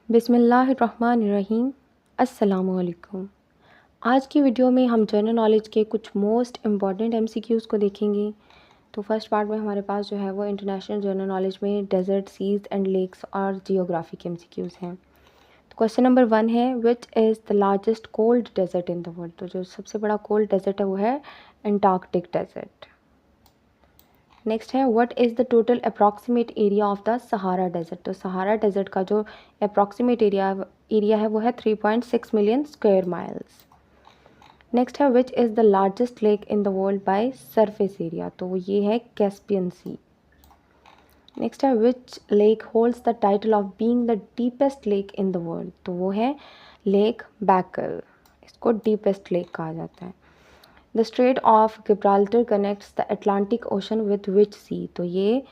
बिस्मिल्लाहिर्रहमानिर्रहीम। अस्सलामुअलैकुम। आज की वीडियो में हम जनरल नॉलेज के कुछ मोस्ट इम्पॉर्टेंट एमसीक्यूज़ को देखेंगे। तो फर्स्ट पार्ट में हमारे पास जो है वो इंटरनेशनल जनरल नॉलेज में डेजर्ट, सीज एंड लेक्स और जियोग्राफी के एमसीक्यूज़ हैं। तो क्वेश्चन नंबर 1 है, which is the largest cold desert in the world. तो जो सबसे बड़ा कोल्ड डेजर्ट है वो है एंटार्कटिक डेजर्ट। नेक्स्ट है, what is the total approximate area of the Sahara desert. तो सहारा डेजर्ट का जो अप्रॉक्सीमेट एरिया है वो है 3.6 मिलियन स्क्वायर माइल्स। नेक्स्ट है, which is the largest lake in the world by surface area. तो ये है कैस्पियन सी। नेक्स्ट है, which lake holds the title of being the deepest lake in the world. तो वो है Lake Baikal, इसको deepest lake कहा जाता है। The Strait of Gibraltar connects the Atlantic Ocean with which sea. तो ये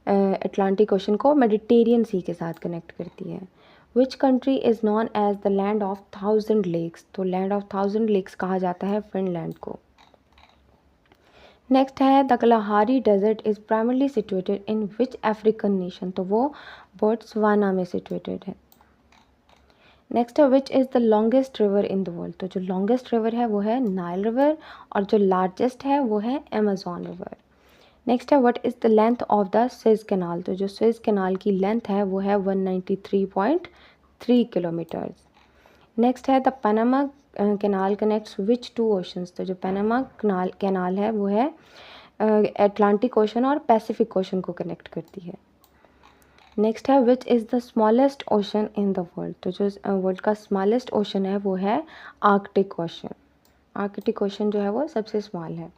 अटलांटिक ओशन को मेडिटेरियन सी के साथ कनेक्ट करती है। Which country is known as the land of 1000 lakes. तो लैंड ऑफ 1000 लेक्स कहा जाता है फिनलैंड को। नेक्स्ट है, the Kalahari desert is primarily situated in which African nation. तो वो बोट्सवाना में सिचुएटेड है। नेक्स्ट है, which is the longest river in the world. तो जो लॉन्गेस्ट रिवर है वो है नाइल रिवर और जो लार्जेस्ट है वो है अमेज़न रिवर। नेक्स्ट है, what is the length of the Suez canal. तो जो स्वेज कैनाल की लेंथ है वो है 193.3 किलोमीटर्स। नेक्स्ट है, the Panama canal connects which two oceans. तो जो पनामा कैनाल है वो है अटलांटिक ओशन और पैसिफिक ओशन को कनेक्ट करती है। नेक्स्ट है, which is the smallest ocean in the world. तो जो वर्ल्ड का स्मॉलेस्ट ओशन है वो है आर्कटिक ओशन। आर्कटिक ओशन जो है वो सबसे स्मॉल है।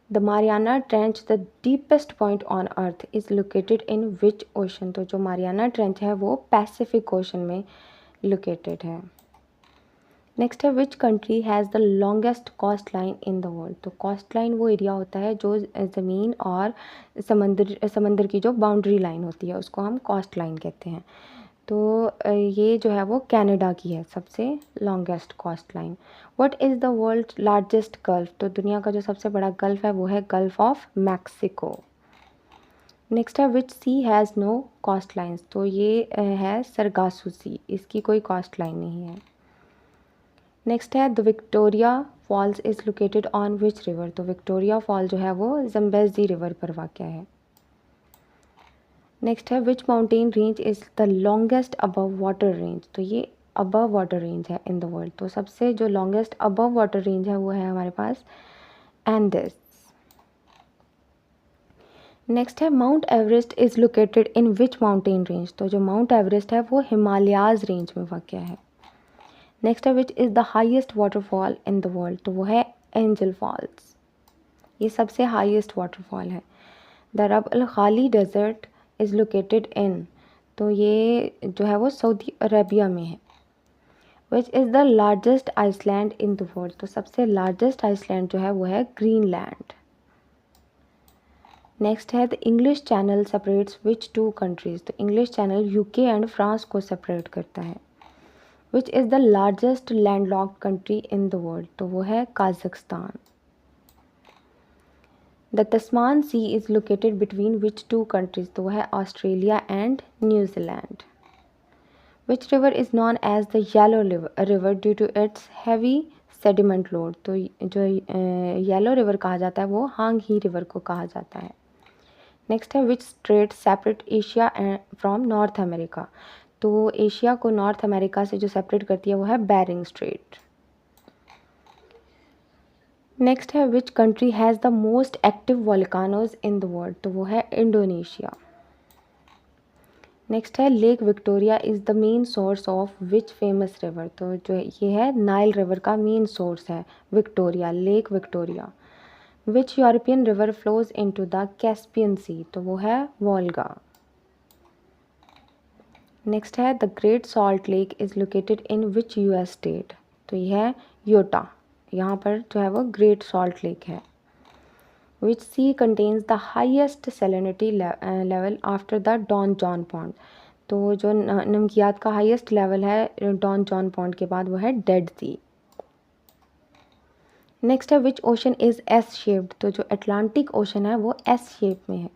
The Mariana trench, the deepest point on earth, is located in which ocean. तो जो मारियाना ट्रेंच है वो पैसिफिक ओशन में लोकेटेड है। नेक्स्ट है, which country has the longest coast line in the world. तो कोस्ट लाइन वो area होता है जो ज़मीन और समंदर की जो बाउंड्री लाइन होती है उसको हम कोस्ट लाइन कहते हैं। तो ये जो है वो कनाडा की है सबसे longest coast line. What is the world largest gulf. तो दुनिया का जो सबसे बड़ा गल्फ है वो है गल्फ ऑफ मैक्सिको। नेक्स्ट है, which C has no coast lines. तो ये है सरगासू सी, इसकी कोई कोस्ट लाइन नहीं है। नेक्स्ट है, the Victoria falls is located on which river. तो विक्टोरिया फॉल जो है वो जम्बेज़ी रिवर पर वाक़ है। नेक्स्ट है, which mountain range is the longest above water range. तो ये अबव वाटर रेंज है इन द वर्ल्ड। तो सबसे जो लॉन्गेस्ट अबव वाटर रेंज है वो है हमारे पास एंडेस। नेक्स्ट है, mount Everest is located in which mountain range. तो जो माउंट एवरेस्ट है वो हिमालयाज़ रेंज में वाक़ है। नेक्स्ट है, which is the highest waterfall in the world. तो वो है एंजल फॉल्स, ये सबसे हाईएस्ट वाटरफॉल है। द रब अल खाली डेजर्ट इज़ लोकेटेड इन। तो ये जो है वो सऊदी अरेबिया में है। Which is the largest island in the world. तो सबसे लार्जेस्ट आइसलैंड जो है वो है ग्रीनलैंड। नेक्स्ट है, the English Channel separates which two countries. तो English Channel UK and France को सेपरेट करता है। Which is the largest landlocked country in the world. तो वो है Kazakhstan. The Tasman Sea is located between which two countries. तो वो है Australia and New Zealand. Which river is known as the yellow river due to its heavy sediment load. तो जो yellow river कहा जाता है वो हांग ही रिवर को कहा जाता है। नेक्स्ट है, which strait separate Asia from North America. तो एशिया को नॉर्थ अमेरिका से जो सेपरेट करती है वो है बेरिंग स्ट्रेट। नेक्स्ट है, which country has the most active volcanoes in the world. तो वो है इंडोनेशिया। नेक्स्ट है, Lake Victoria is the main source of which famous river. तो जो ये है नाइल रिवर का मेन सोर्स है Victoria, Lake Victoria. Which European river flows into the Caspian Sea. तो वो है वोल्गा। नेक्स्ट है, the Great Salt Lake is located in which US state. तो ये है यूटा, यहाँ पर जो है वो ग्रेट सॉल्ट लेक है। Which sea contains the highest salinity level after the Don John Pond. तो जो नमकियात का हाईएस्ट लेवल है डॉन जॉन पॉन्ड के बाद वो है डेड सी। नेक्स्ट है, which ocean is S shaped. तो जो अटलांटिक ओशन है वो एस शेप में है।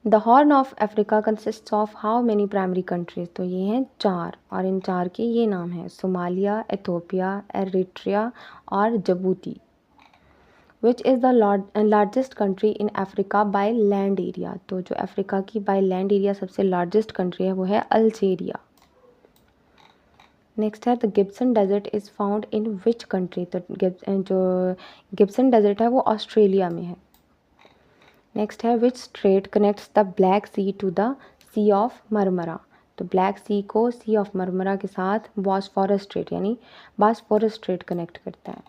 The horn of Africa consist of how many primary countries, तो ये हैं 4 और इन 4 के ये नाम हैं सोमालिया, एथोपिया, एरिट्रिया और Djibouti. Which is the largest country in Africa by land area, तो जो अफ्रीका की बाय लैंड एरिया सबसे लार्जेस्ट कंट्री है वो है अल्जीरिया। नेक्स्ट है the Gibson Desert is found in which country, तो जो गिब्सन डेजर्ट है वो ऑस्ट्रेलिया में है। नेक्स्ट है which strait connects the Black Sea to the Sea of Marmara, तो ब्लैक सी को सी ऑफ मरमरा के साथ बॉस्फोरस स्ट्रेट यानी बॉस्फोरस स्ट्रेट कनेक्ट करता है।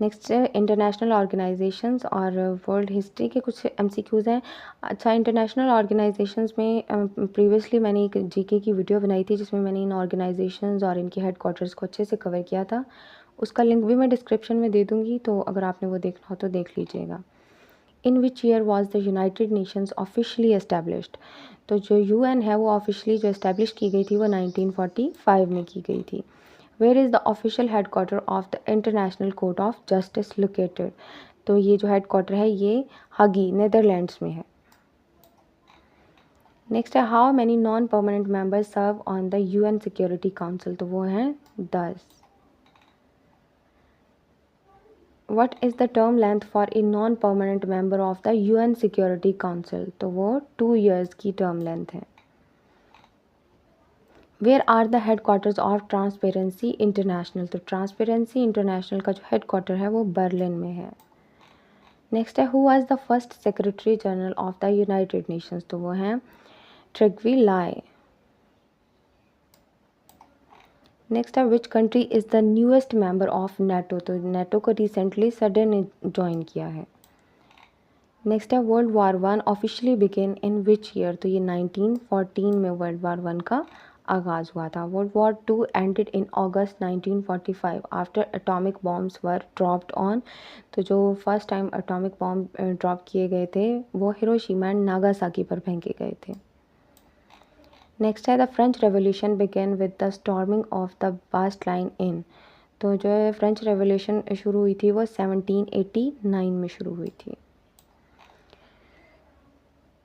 नेक्स्ट है इंटरनेशनल ऑर्गेनाइजेशंस और वर्ल्ड हिस्ट्री के कुछ एमसीक्यूज़ हैं। अच्छा, इंटरनेशनल ऑर्गेनाइजेशंस में प्रीवियसली मैंने एक जीके की वीडियो बनाई थी जिसमें मैंने इन ऑर्गेनाइजेशंस और इनके हेडक्वार्टर्स को अच्छे से कवर किया था। उसका लिंक भी मैं डिस्क्रिप्शन में दे दूँगी, तो अगर आपने वो देखना हो तो देख लीजिएगा। In which year was the United Nations officially established, तो जो यूएन है वो ऑफिशियली जो एस्टैब्लिश की गई थी वो 1945 में की गई थी। Where is the official headquarter of the international court of justice located, तो ये जो हेडक्वार्टर है ये हगी नीदरलैंड्स में है। नेक्स्ट है how many non permanent members serve on the UN security council, तो वो हैं 10। What is the term length for a non-permanent member of the UN Security Council, तो वो 2 years की term length है। Where are the headquarters of Transparency International, तो Transparency International का जो headquarter है वो बर्लिन में है। नेक्स्ट है who was the first secretary general of the United Nations, तो वो हैं ट्रिग्वी लाई। नेक्स्ट है which country is the newest member of NATO, तो नेटो को रिसेंटली स्वीडन ने ज्वाइन किया है। नेक्स्ट है world war 1 officially begin in which year, तो ये 1914 में वर्ल्ड वार 1 का आगाज़ हुआ था। World war 2 ended in August 1945 after atomic bombs were dropped on, तो जो first time atomic bomb drop किए गए थे वो हिरोशिमा एंड नागासाकी पर फेंके गए थे। नेक्स्ट है the French revolution began with the storming of the Bastille in, तो जो है फ्रेंच रेवोल्यूशन शुरू हुई थी वो 1789 में शुरू हुई थी।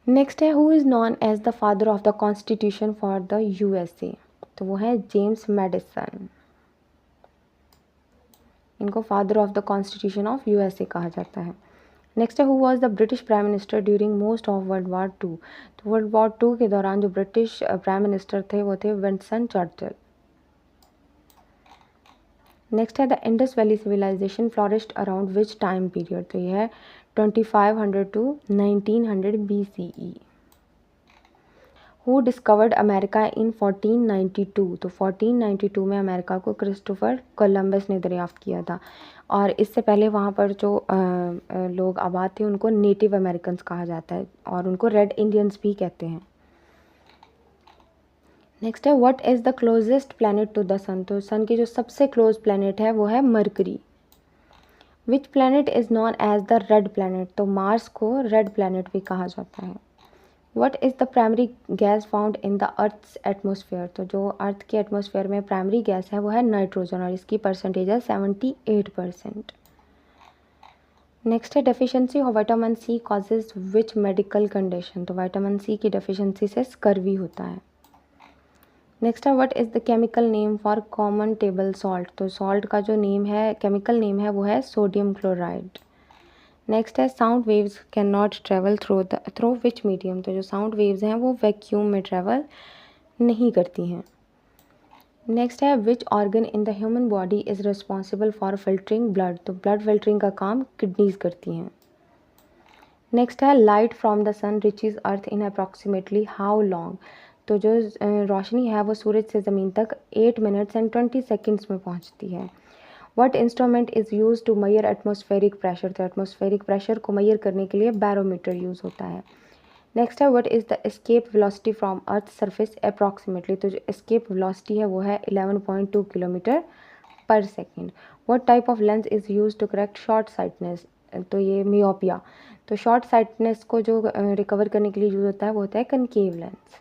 नेक्स्ट है who is known as the father of the constitution for the USA, तो वो है जेम्स मैडिसन। इनको father of the constitution of USA कहा जाता है। नेक्स्ट है who was the British prime minister during most of world war 2, तो world war 2 के दौरान जो ब्रिटिश प्राइम मिनिस्टर थे वो थे विंस्टन चर्चिल। नेक्स्ट है the Indus Valley Civilization flourished around which time period, तो ये है 2500 to 1900 BCE। Who discovered America in 1492, तो 1492 में अमेरिका को क्रिस्टोफर कोलंबस ने दरियाफ्त किया था और इससे पहले वहाँ पर जो लोग आबाद थे उनको नेटिव अमेरिकन्स कहा जाता है और उनको रेड इंडियंस भी कहते हैं। नेक्स्ट है what is the closest planet to the sun, तो सन की जो सबसे क्लोज प्लैनेट है वो है Mercury. Which planet is known as the red planet, तो मार्स को रेड प्लैनेट भी कहा जाता है। What is the primary gas found in the earth's atmosphere, तो जो अर्थ के एटमोसफेयर में प्राइमरी गैस है वो है नाइट्रोजन और इसकी परसेंटेज है 78%। नेक्स्ट है deficiency of vitamin C causes which medical condition, तो विटामिन सी की डेफिशिएंसी से स्कर्वी होता है। नेक्स्ट है what is the chemical name for common table salt, तो सॉल्ट का जो नेम है केमिकल नेम है वो है सोडियम क्लोराइड। नेक्स्ट है sound waves can not travel through which medium, तो जो साउंड वेव्स हैं वो वैक्यूम में ट्रेवल नहीं करती हैं। नेक्स्ट है which organ in the human body is responsible for filtering blood, तो ब्लड फिल्टरिंग का काम किडनीज करती हैं। नेक्स्ट है light from the sun reaches earth in approximately how long, तो जो रोशनी है वो सूरज से ज़मीन तक 8 मिनट्स एंड 20 सेकेंड्स में पहुंचती है। What instrument is use to measure atmospheric pressure, तो एटमॉस्फेरिक प्रेशर को मेजर करने के लिए बैरोमीटर यूज़ होता है। नेक्स्ट है what is the escape velocity from earth surface approximately, तो जो एस्केप वेलोसिटी है वो है 11.2 किलोमीटर पर second. What type of lens is use to correct short sightness, तो ये मियोपिया, तो शॉर्ट साइटनेस को जो रिकवर करने के लिए यूज़ होता है वो होता है कनकेव लेंस।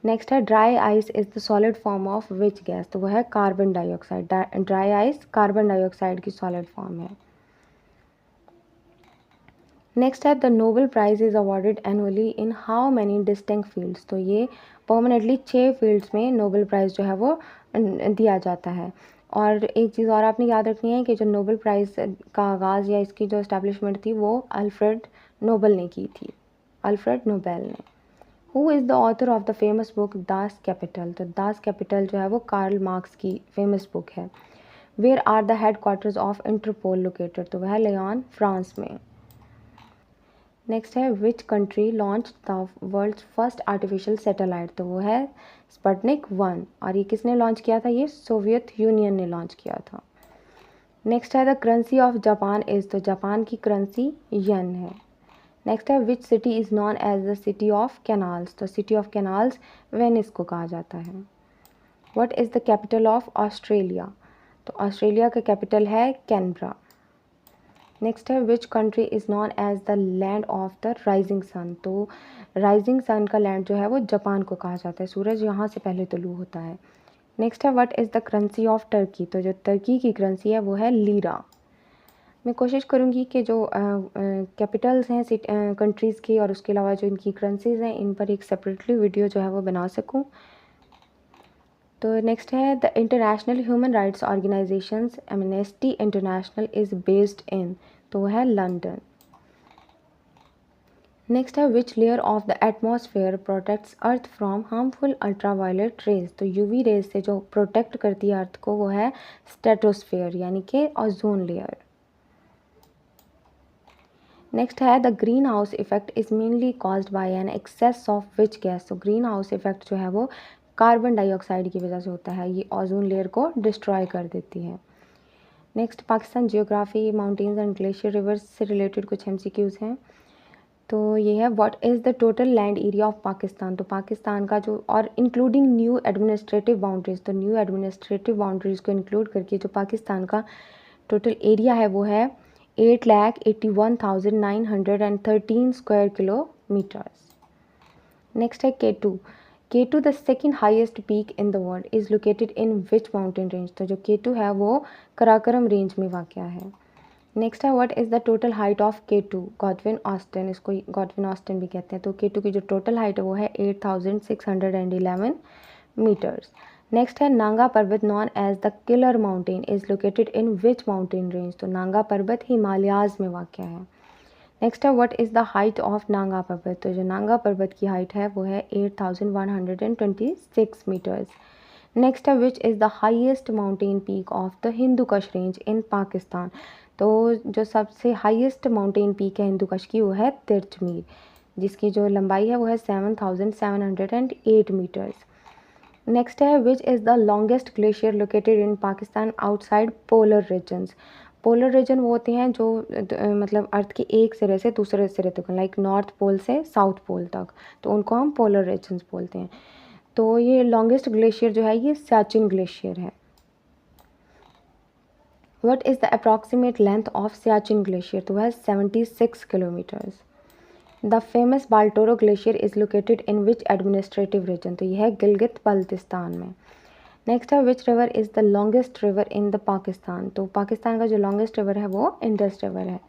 नेक्स्ट है dry ice is the solid form of which gas, तो वो है carbon dioxide. Dry ice carbon dioxide की सॉलिड फॉर्म है। नेक्स्ट है the Nobel prize is awarded annually in how many distinct fields. तो ये permanently 6 fields में Nobel prize जो है वो दिया जाता है। और एक चीज़ और आपने याद रखनी है कि जो नोबेल प्राइज़ का आगाज़ या इसकी जो इस्टेब्लिशमेंट थी वो अल्फ्रेड नोबेल ने की थी, अल्फ्रेड नोबेल ने। Who is the author of the famous book Das Kapital. तो दास कैपिटल जो है वो कार्ल मार्क्स की फेमस बुक है। Where are the headquarters of Interpol located. तो वह लियोन फ्रांस में। नेक्स्ट है which country launch the world's first artificial satellite. तो वो है स्पुतनिक 1 और ये किसने लॉन्च किया था, ये सोवियत यूनियन ने लॉन्च किया था। नेक्स्ट है the currency of Japan is. तो जापान की करेंसी येन है। नेक्स्ट है which city is known as the city of canals. तो सिटी ऑफ कैनाल्स वेनिस को कहा जाता है। What is the capital of Australia. तो ऑस्ट्रेलिया का कैपिटल है कैनबरा। नेक्स्ट है which country is known as the land of the rising sun. तो राइजिंग सन का लैंड जो है वो जापान को कहा जाता है, सूरज यहाँ से पहले तुलू होता है। नेक्स्ट है what is the currency of Turkey. तो जो टर्की की करेंसी है वो है लीरा। मैं कोशिश करूँगी कि जो कैपिटल्स हैं कंट्रीज़ की और उसके अलावा जो इनकी करेंसीज़ हैं इन पर एक सेपरेटली वीडियो जो है वो बना सकूँ। तो नेक्स्ट है the international human rights organisations amnesty international is based in. तो वो है लंदन। नेक्स्ट है which layer of the atmosphere protects earth from harmful ultraviolet rays. तो यूवी रेज से जो प्रोटेक्ट करती है अर्थ को वो है स्ट्रेटोस्फेयर यानी कि ओजोन लेयर। नेक्स्ट है the greenhouse effect is mainly caused by an excess of which gas. तो ग्रीन हाउस इफेक्ट जो है वो कार्बन डाइऑक्साइड की वजह से होता है, ये ओजोन लेयर को डिस्ट्रॉय कर देती है। Next Pakistan geography, mountains and glacier reverse से रिलेटेड कुछ एमसीक्यूज़ हैं। तो ये है what is the total land area of Pakistan. तो पाकिस्तान का जो और इंक्लूडिंग न्यू एडमिनिस्ट्रेटिव बाउंड्रीज, तो न्यू एडमिनिस्ट्रेटिव बाउंड्रीज़ को इंक्लूड करके जो पाकिस्तान का टोटल एरिया है वो है 8,81,913 स्क्वायर किलोमीटर्स। नेक्स्ट है K2। K2 the second highest peak in the world is located in which mountain range. तो जो K2 है वो कराकरम रेंज में वाक़ है। नेक्स्ट है what is the total height of K2 Godwin Austen. इसको गॉडविन ऑस्टिन भी कहते हैं। तो K2 की जो टोटल हाइट है वो है 8,611 मीटर्स। नेक्स्ट है Nanga Parbat known as the killer mountain is located in which mountain range. तो नांगा पर्वत हिमालयाज़ में वाक़ है। नेक्स्ट है what is the height of Nanga Parbat. तो जो नांगा पर्वत की हाइट है वो है 8,126 मीटर्स। नेक्स्ट है which is the highest mountain peak of the Hindu कश रेंज इन पाकिस्तान। तो जो सबसे हाईएस्ट माउंटेन पीक है हिंदू कश की वो है तिरचमीर, जिसकी जो लंबाई है वो है 7,708 मीटर्स। नेक्स्ट है which is the longest glacier located in Pakistan outside polar regions. Polar region वो होते हैं जो मतलब अर्थ के एक सिरे से दूसरे सिरे तक, लाइक नॉर्थ पोल से साउथ पोल तक, तो उनको हम पोलर रीजन्स बोलते हैं। तो ये लॉन्गेस्ट ग्लेशियर जो है ये सियाचिन ग्लेशियर है। What is the approximate length of Siachen glacier. तो वह 76 kilometres. The famous Baltoro glacier is located in which administrative region. तो यह है गिलगित बल्तिस्तान में। नेक्स्ट है which river is the longest river in the Pakistan. तो पाकिस्तान का जो लॉन्गेस्ट रिवर है वो इंडस रिवर है।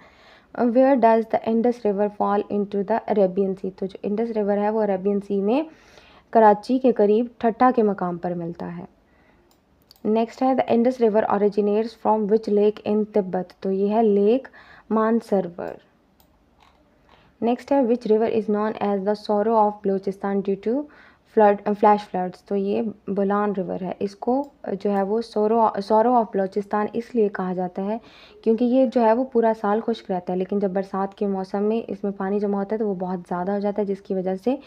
Where does the Indus river fall into the Arabian Sea. तो जो इंडस रिवर है वो अरेबियन सी में कराची के करीब ठट्टा के मकाम पर मिलता है। नेक्स्ट है the Indus river originates from which lake in Tibet. तो ये है लेक मानसरोवर। नेक्स्ट है which river is known as the sorrow of Balochistan due to flash floods. तो ये बोलान रिवर है, इसको जो है वो सोरो ऑफ बलूचिस्तान इसलिए कहा जाता है क्योंकि ये जो है वो पूरा साल खुश्क रहता है, लेकिन जब बरसात के मौसम में इसमें पानी जमा होता है तो वो बहुत ज़्यादा हो जाता है, जिसकी वजह से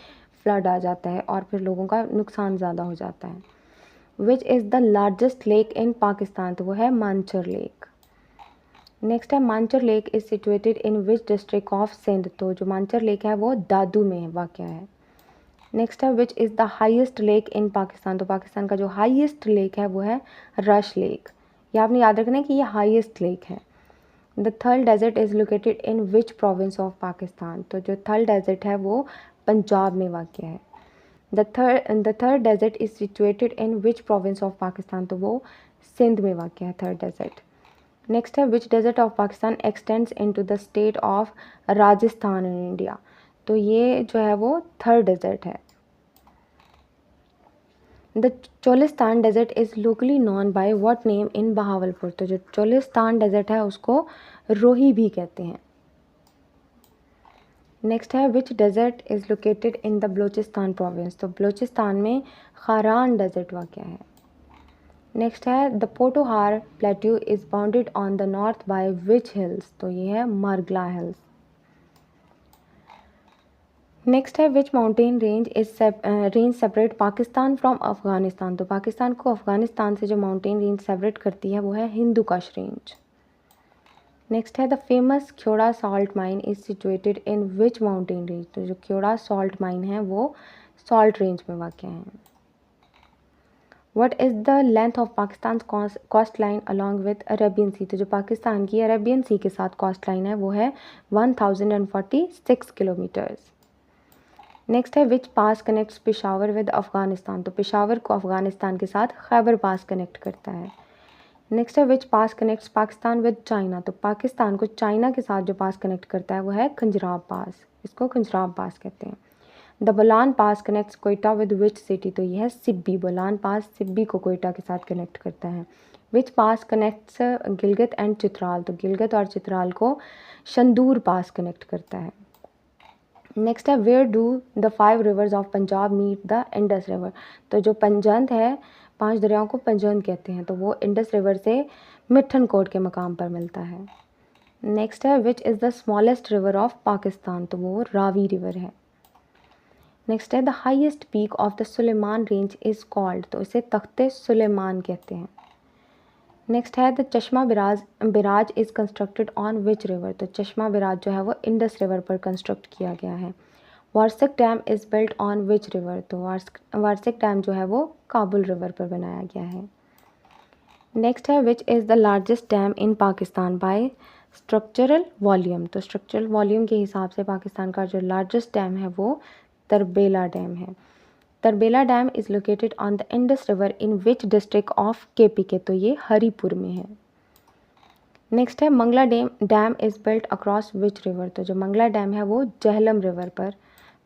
फ्लड आ जाता है और फिर लोगों का नुकसान ज़्यादा हो जाता है। Which is the largest lake in Pakistan. तो वो है मानचर लेक। नेक्स्ट है Manchar lake is situated in which district of Sindh. तो जो मानचर लेक है वो दादू में वाक़ है। नेक्स्ट है which is the highest lake in Pakistan. तो पाकिस्तान का जो हाईएस्ट लेक है वो है रश लेक। ये आपने याद रखना है कि ये हाईएस्ट लेक है। The Thal desert is located in which province of Pakistan. तो जो थल डेजर्ट है वो पंजाब में वाक़ है। The Thar desert is situated in which province of Pakistan. तो वो सिंध में वाक़ है थर्ड डेजर्ट। नेक्स्ट है which desert of Pakistan extends into the state of Rajasthan in India. तो ये जो है वो थर्ड डेजर्ट है। The Cholistan desert is locally known by what name in Bahawalpur. तो जो चोलिस्तान डेजर्ट है उसको रोही भी कहते हैं। नेक्स्ट है which desert is located in the Balochistan province. तो बलूचिस्तान में खारान डेजर्ट वाक़ है। नेक्स्ट है the Potohar plateau is bounded on the north by which hills. तो ये है मारगला हिल्स। नेक्स्ट है which mountain range separate Pakistan from Afghanistan. तो पाकिस्तान को अफ़गानिस्तान से जो माउंटेन रेंज सेपरेट करती है वो है हिंदू कुश रेंज। नेक्स्ट है the famous Khewra salt mine is situated in which mountain range. तो जो ख्योड़ा सॉल्ट माइन है वो सॉल्ट रेंज में वाक़ है। What is the length of Pakistan coast line along with Arabian Sea. तो जो पाकिस्तान की अरेबियन सी के साथ कोस्ट लाइन है वो है 1046 किलोमीटर्स। नेक्स्ट है विच पास कनेक्ट्स पेशावर विद अफ़गानिस्तान। तो पेशावर को अफ़गानिस्तान के साथ खैबर पास कनेक्ट करता है। नेक्स्ट है विच पास कनेक्ट्स पाकिस्तान विद चाइना। तो पाकिस्तान को चाइना के साथ जो पास कनेक्ट करता है वो है खंजराब पास, इसको खंजराब पास कहते हैं। The Bolan pass connects Quetta with which city. तो यह है सिब्बी। बोलान पास सिब्बी को कोयटा के साथ कनेक्ट करता है। विच पास कनेक्ट्स गिलगित एंड चित्राल। तो गिलगित और चित्राल को शंदूर पास कनेक्ट करता है। नेक्स्ट है where do the 5 rivers of Punjab meet the Indus river. तो जो पंजंद है 5 दरियाओं को पंजंद कहते हैं, तो वो इंडस रिवर से मिठन कोट के मकाम पर मिलता है। नेक्स्ट है which is the smallest river of Pakistan. तो वो रावी रिवर है। नेक्स्ट है the highest peak of the Sulaiman range is called. तो इसे तख्ते सुलेमान कहते हैं। नेक्स्ट है the Chashma barrage is constructed on which river. तो चश्मा बिराज जो है वो इंडस रिवर पर कंस्ट्रक्ट किया गया है। Warsak dam is built on which river. तो वार्सिक डैम जो है वो काबुल रिवर पर बनाया गया है। नेक्स्ट है which is the largest dam in Pakistan by structural volume. तो स्ट्रक्चरल वॉल्यूम के हिसाब से पाकिस्तान का जो लार्जेस्ट डैम है वो तरबेला डैम है। Tarbela dam is located on the Indus river in which district of KPK। तो ये हरीपुर में है। नेक्स्ट है Mangla dam is built across which river. तो जो मंगला डैम है वो जहलम रिवर पर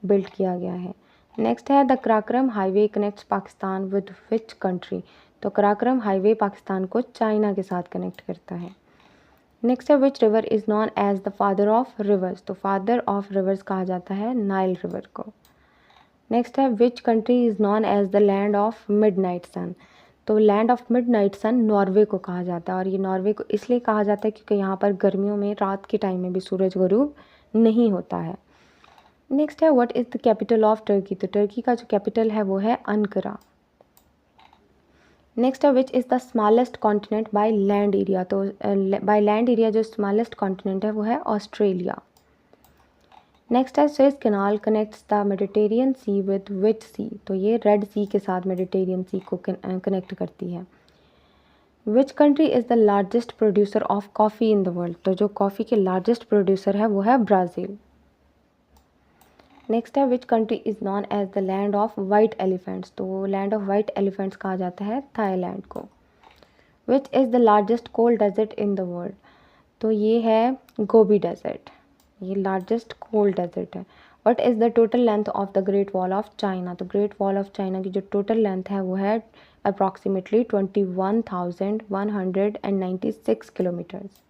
बिल्ट किया गया है। नेक्स्ट है the Karakoram highway connects Pakistan with which country. तो कराक्रम हाईवे पाकिस्तान को चाइना के साथ कनेक्ट करता है। नेक्स्ट है which river is known as the father of rivers. तो फादर ऑफ रिवर्स कहा जाता है नाइल रिवर को। नेक्स्ट है which country is known as the land of midnight sun. तो land of midnight sun Norway को कहा जाता है, और ये नॉर्वे को इसलिए कहा जाता है क्योंकि यहाँ पर गर्मियों में रात के टाइम में भी सूरज गुरूब नहीं होता है। नेक्स्ट है what is the capital of Turkey. तो टर्की का जो कैपिटल है वो है अंकरा। नेक्स्ट है which is the smallest continent by land area. तो बाय लैंड एरिया जो स्मॉलेस्ट कॉन्टिनेंट है वो है ऑस्ट्रेलिया। नेक्स्ट है Suez Canal connects the Mediterranean Sea with which sea. तो ये रेड सी के साथ मेडिटेरियन सी को कनेक्ट करती है। Which country is the largest producer of coffee in the world. तो जो कॉफ़ी के लार्जेस्ट प्रोड्यूसर है वो है ब्राज़ील। नेक्स्ट है which country is known as the land of white elephants. तो लैंड ऑफ वाइट एलिफेंट्स कहा जाता है थाईलैंड को। Which is the largest cold desert in the world. तो ये है गोबी डेजर्ट, ये लार्जेस्ट कोल्ड डेजर्ट है। What is the total length of the great wall of China. तो ग्रेट वॉल ऑफ चाइना की जो टोटल लेंथ है वो है अप्रॉक्सीमेटली 21,196 किलोमीटर्स।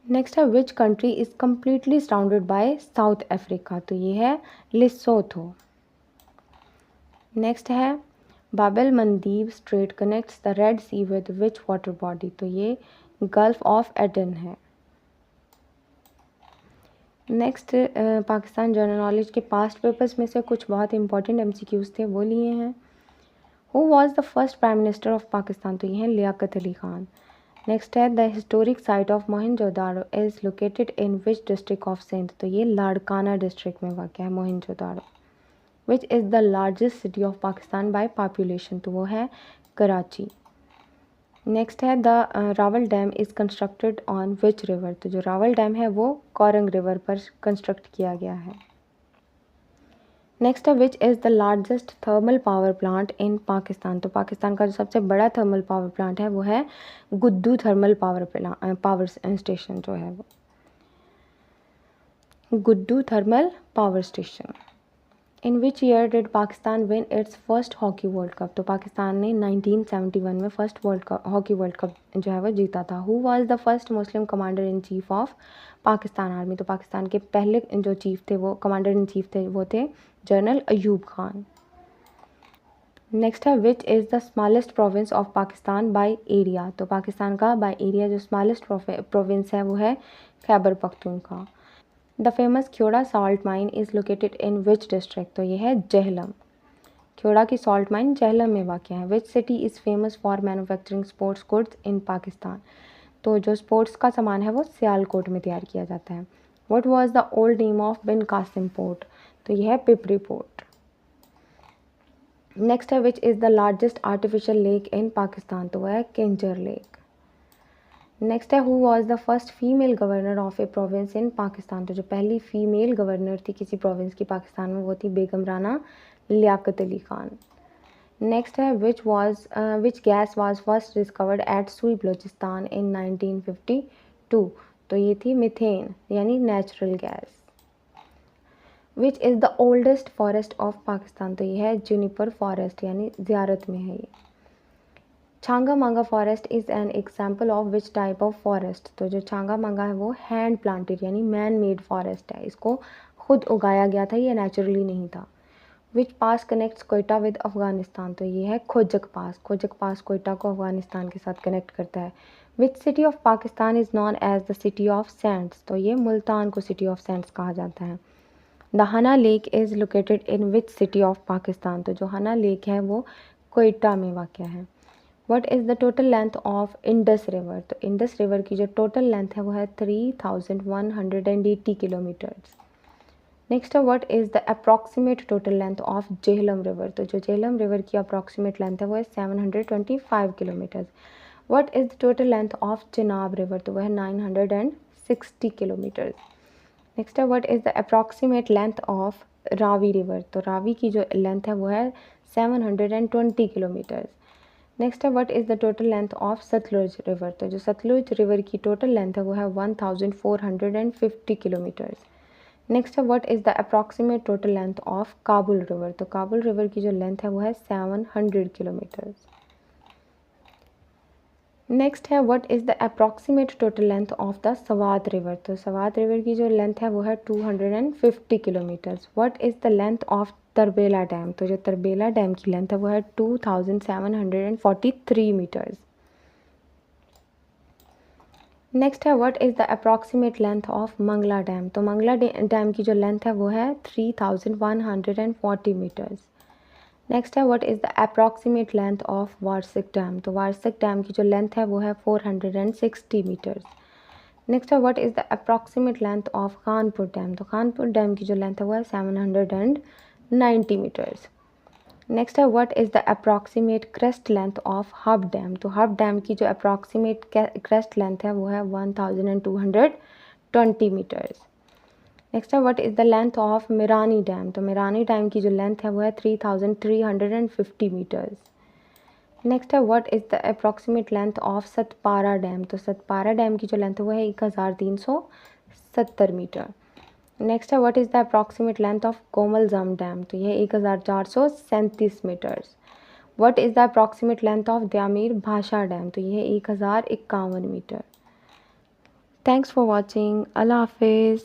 नेक्स्ट है which country is completely surrounded by South Africa. तो ये है लिसोथो। नेक्स्ट है Bab el Mandeb strait connects the Red Sea with which water body. तो ये गल्फ ऑफ एडन है। नेक्स्ट पाकिस्तान जनरल नॉलेज के पास्ट पेपर्स में से कुछ बहुत इंपॉर्टेंट MCQs थे वो लिए हैं। Who was the first prime minister of Pakistan. तो ये है लियाकत अली खान। नेक्स्ट है the historic site of Mohenjo-daro is located in which district of Sindh. तो ये लाड़काना डिस्ट्रिक्ट में वाक़ है Mohenjo-daro. Which is the largest city of Pakistan by population. तो वो है कराची। नेक्स्ट है the Rawal dam is constructed on which river. तो जो रावल डैम है वो कोरंग रिवर पर कंस्ट्रक्ट किया गया है। नेक्स्ट है which is the largest thermal power plant in Pakistan. तो पाकिस्तान का जो सबसे बड़ा थर्मल पावर प्लांट है वो है गुद्दू थर्मल पावर स्टेशन जो है वो Guddu thermal power station. In which year did Pakistan win it's first hockey world cup. तो पाकिस्तान ने 1971 में फर्स्ट हॉकी वर्ल्ड कप जो है वो जीता था। Who was the first Muslim commander in chief of Pakistan army. तो पाकिस्तान के पहले जो चीफ थे वो कमांडर इन चीफ थे वो थे जनरल अयूब खान। नेक्स्ट है which is the smallest province of Pakistan by area. तो पाकिस्तान का बाय एरिया जो स्मॉलेस्ट प्रोविंस है वो है Khyber Pakhtunkhwa. The famous Khewra salt mine is located in which district. तो ये है जहलम। ख्योड़ा की सॉल्ट माइन जहलम में वाक़ है। Which city is famous for manufacturing sports goods in Pakistan. तो जो स्पोर्ट्स का सामान है वो सियालकोट में तैयार किया जाता है। What was the old name of Bin Qasim port. तो यह है पिपरी पोर्ट। नेक्स्ट है which is the largest artificial lake in Pakistan. तो वह है केंचर लेक। नेक्स्ट है who was the first female governor of a province in Pakistan. तो जो पहली फीमेल गवर्नर थी किसी प्रोविंस की पाकिस्तान में वो थी बेगम राना लियाकत अली खान। नेक्स्ट है which gas was first discovered at Sui Balochistan in 1952। तो ये थी मीथेन यानी natural gas. Which is the oldest forest of Pakistan. तो ये है जुनिपर फॉरेस्ट यानी ज़ियारत में है ये। छांगा मांगा forest is an example of which type of forest. तो जो छांगा मांगा है वो हैंड प्लांटेड यानी मैन मेड फॉरेस्ट है। इसको खुद उगाया गया था, ये नेचुरली नहीं था। विच पास कनेक्ट्स कोयटा विद अफगानिस्तान। तो ये है खोजक पास। खोजक पास कोयटा को अफगानिस्तान के साथ कनेक्ट करता है। Which city of Pakistan is known as the city of sands. तो ये मुल्तान को सिटी ऑफ सैंड्स कहा जाता है। द हना lake is located in which city of Pakistan. तो जो हना लेक है वो कोयटा में वाक़ है। What is the total length of Indus river. तो इंडस रिवर की जो टोटल लेंथ है वो है 3180 किलोमीटर्स। नेक्स्ट है what is the approximate total length of Jhelum river. तो जो जेहलम रिवर की अप्रॉक्सीमेट लेंथ है वो है 725 kilometres. What is the total length of Chenab river. तो वह है 960 किलोमीटर्स। नेक्स्ट है what is the approximate length of Ravi river. तो रावी की जो लेंथ है वो है 720 किलोमीटर्स। नेक्स्ट है what is the total length of Sutlej river. तो जो सतलुज रिवर की टोटल लेंथ है वो है 1450 किलोमीटर्स। नेक्स्ट है what is the approximate total length of Kabul river. तो काबुल रिवर की जो लेंथ है वो है 700 किलोमीटर्स। नेक्स्ट है what is the approximate total length of the Swat river. तो सवात रिवर की जो लेंथ है वो है 250 kilometres. What is the length of Tarbela dam. तो जो तरबेला डैम की लेंथ है वो है 2743 मीटर्स। नेक्स्ट है what is the approximate length of Mangla dam. तो मंगला डैम की जो लेंथ है वो है 3140 मीटर्स। नेक्स्ट है what is the approximate length of Warsak dam. तो वार्सिक डैम की जो लेंथ है वो है 460 मीटर्स। नेक्स्ट है what is the approximate length of Khanpur dam. तो खानपुर डैम की जो लेंथ है वो है 790 मीटर्स। नेक्स्ट है what is the approximate crest length of Hub dam. तो हब डैम की जो अप्रॉक्सीमेट क्रेस्ट लेंथ है वो है 1220 मीटर्स। नेक्स्ट है what is the length of Mirani dam. तो मिरानी डैम की जो लेंथ है वो है 3350 मीटर्स। नेक्स्ट है what is the approximate length of Satpara dam. तो सतपारा डैम की जो लेंथ है वो है 1370 मीटर। नेक्स्ट है what is the approximate length of Gomal Zam dam. तो यह 1437 metres. What is the approximate length of Diamer Bhasha dam. तो यह 1051 मीटर। Thanks for watching. अल्लाह हाफिज़।